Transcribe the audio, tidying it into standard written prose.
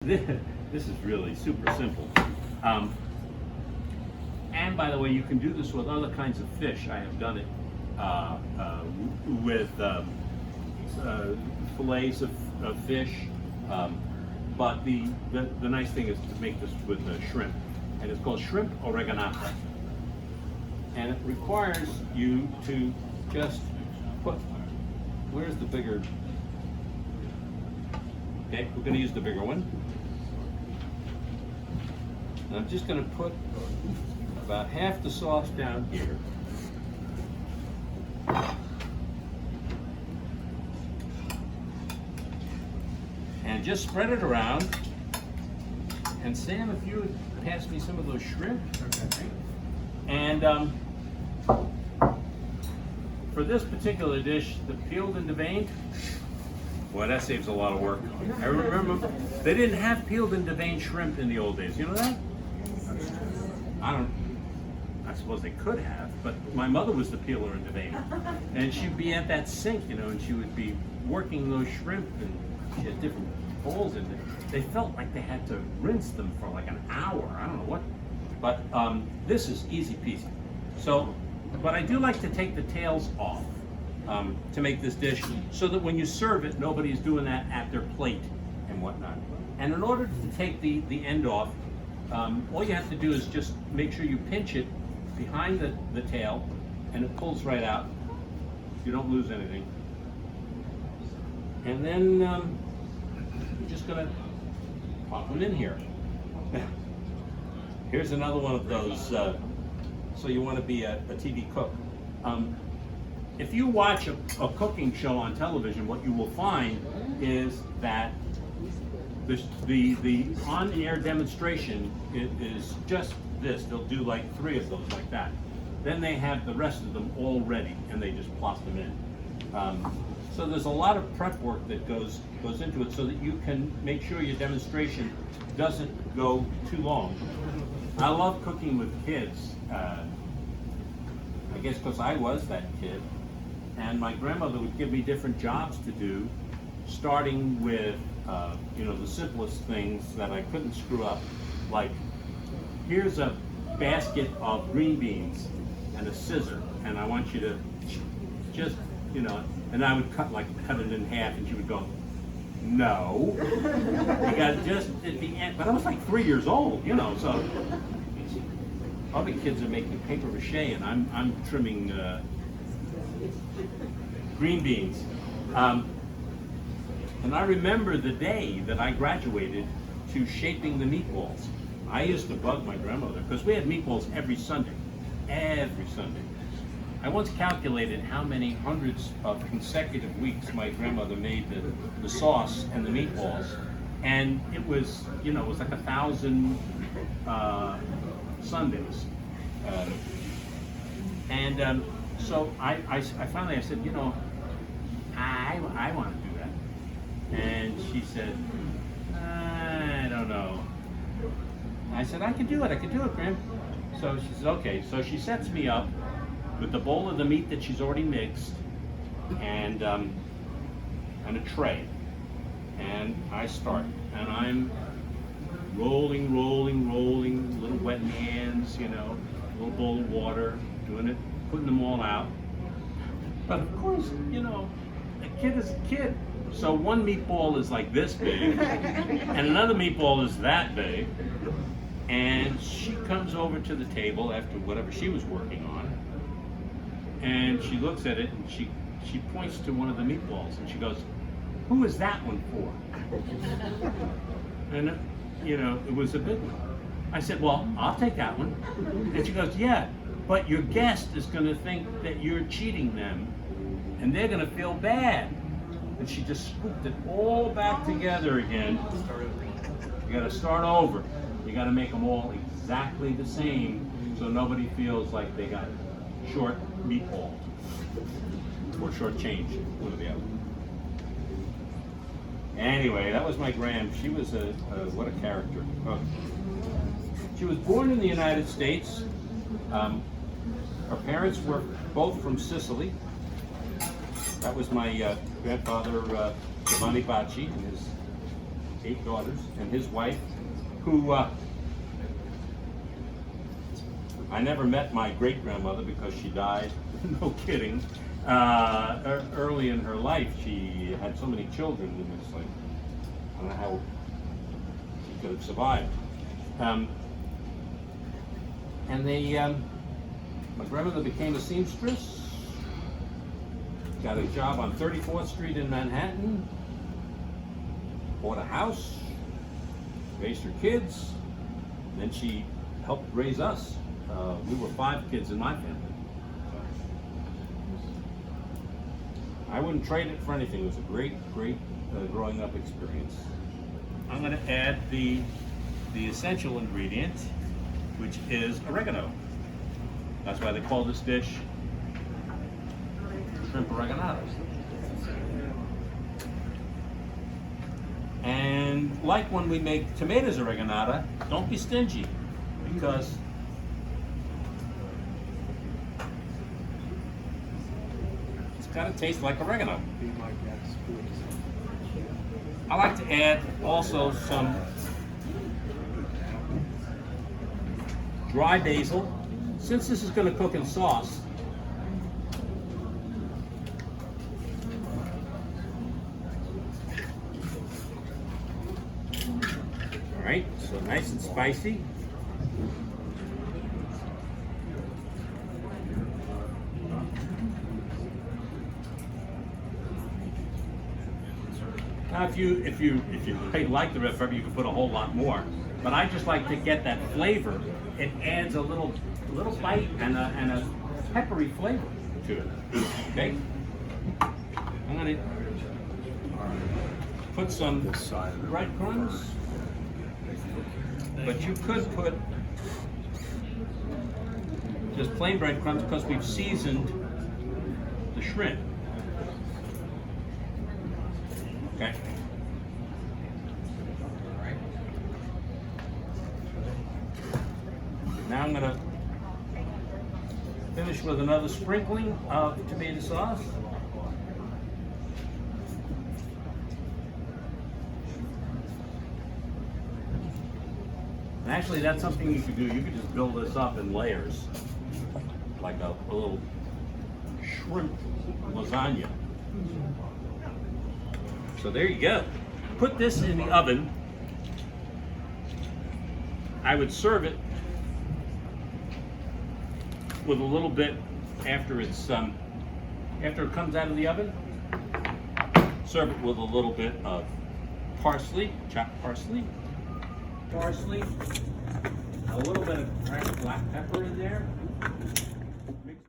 this is really super simple. And by the way, you can do this with other kinds of fish. I have done it with fillets of fish. But the nice thing is to make this with shrimp. And it's called Shrimp Oreganata. And it requires you to just put, where's the bigger? Okay, we're going to use the bigger one. And I'm just going to put about half the sauce down here. And just spread it around. And Sam, if you would pass me some of those shrimp. Okay. And for this particular dish, the peeled and deveined, boy, that saves a lot of work. I remember they didn't have peeled and deveined shrimp in the old days. You know that? I suppose they could have, but my mother was the peeler and deveiner. And she'd be at that sink, you know, and she would be working those shrimp, and she had different bowls in there. They felt like they had to rinse them for like an hour. I don't know what. But this is easy peasy. So, but I do like to take the tails off to make this dish so that when you serve it, nobody's doing that at their plate and whatnot. And in order to take the end off, all you have to do is just make sure you pinch it behind the tail, and it pulls right out. You don't lose anything. And then you're just gonna pop them in here. Here's another one of those, so you want to be a TV cook. If you watch a cooking show on television, what you will find is that the on-air demonstration is just this. They'll do like 3 of those like that. Then they have the rest of them all ready, and they just plop them in. So there's a lot of prep work that goes into it so that you can make sure your demonstration doesn't go too long. I love cooking with kids. I guess because I was that kid, and my grandmother would give me different jobs to do, starting with you know, the simplest things that I couldn't screw up, like here's a basket of green beans and a scissor, and I want you to just, you know, and I would cut it in half, and she would go, no, you got just at the end. But I was like 3 years old, you know, so other kids are making paper mache, and I'm trimming green beans. And I remember the day that I graduated to shaping the meatballs. I used to bug my grandmother because we had meatballs every Sunday. Every Sunday. I once calculated how many hundreds of consecutive weeks my grandmother made the sauce and the meatballs. And it was, you know, it was like 1,000 Sundays. So I finally said, you know, I want to do that. And she said, I don't know. I said, I can do it, Graham. So she says, okay. So she sets me up with the bowl of the meat that she's already mixed, and a tray. And I start, and I'm rolling, little wet hands, you know, a little bowl of water, doing it, putting them all out. But of course, you know, a kid is a kid. So one meatball is like this big, and another meatball is that big. And she comes over to the table after whatever she was working on, and she looks at it, and she points to one of the meatballs, and she goes, who is that one for? And, you know, it was a big one. I said, well, I'll take that one. And she goes, yeah, but your guest is going to think that you're cheating them, and they're going to feel bad. And she just scooped it all back together again. You got to start over. You got to make them all exactly the same, so nobody feels like they got short meatball or short change, one or the other. Anyway, that was my gran. She was what a character. She was born in the United States. Her parents were both from Sicily. That was my grandfather, Giovanni Bacci, and his 8 daughters, and his wife, who I never met my great-grandmother because she died, no kidding, early in her life. She had so many children, and it's like, I don't know how she could have survived. And my grandmother became a seamstress, got a job on 34th Street in Manhattan, bought a house, raised her kids, and then she helped raise us. We were 5 kids in my family. I wouldn't trade it for anything. It was a great growing up experience. I'm going to add the essential ingredient, which is oregano. That's why they call this dish Shrimp Oreganata. And like when we make tomatoes oreganata, don't be stingy, because it's got to taste like oregano. I like to add also some dry basil. Since this is going to cook in sauce, all right, so nice and spicy. Now, if you like the red pepper, you can put a whole lot more. But I just like to get that flavor. It adds a little bite and a peppery flavor to it. Okay. I'm gonna put some breadcrumbs, but you could put just plain breadcrumbs because we've seasoned the shrimp. Okay. Now I'm going to finish with another sprinkling of tomato sauce. And actually, that's something you could do. You could just build this up in layers, like a little shrimp lasagna. So there you go. Put this in the oven. I would serve it with a little bit after it comes out of the oven. Serve it with a little bit of parsley, chopped parsley, a little bit of cracked black pepper in there,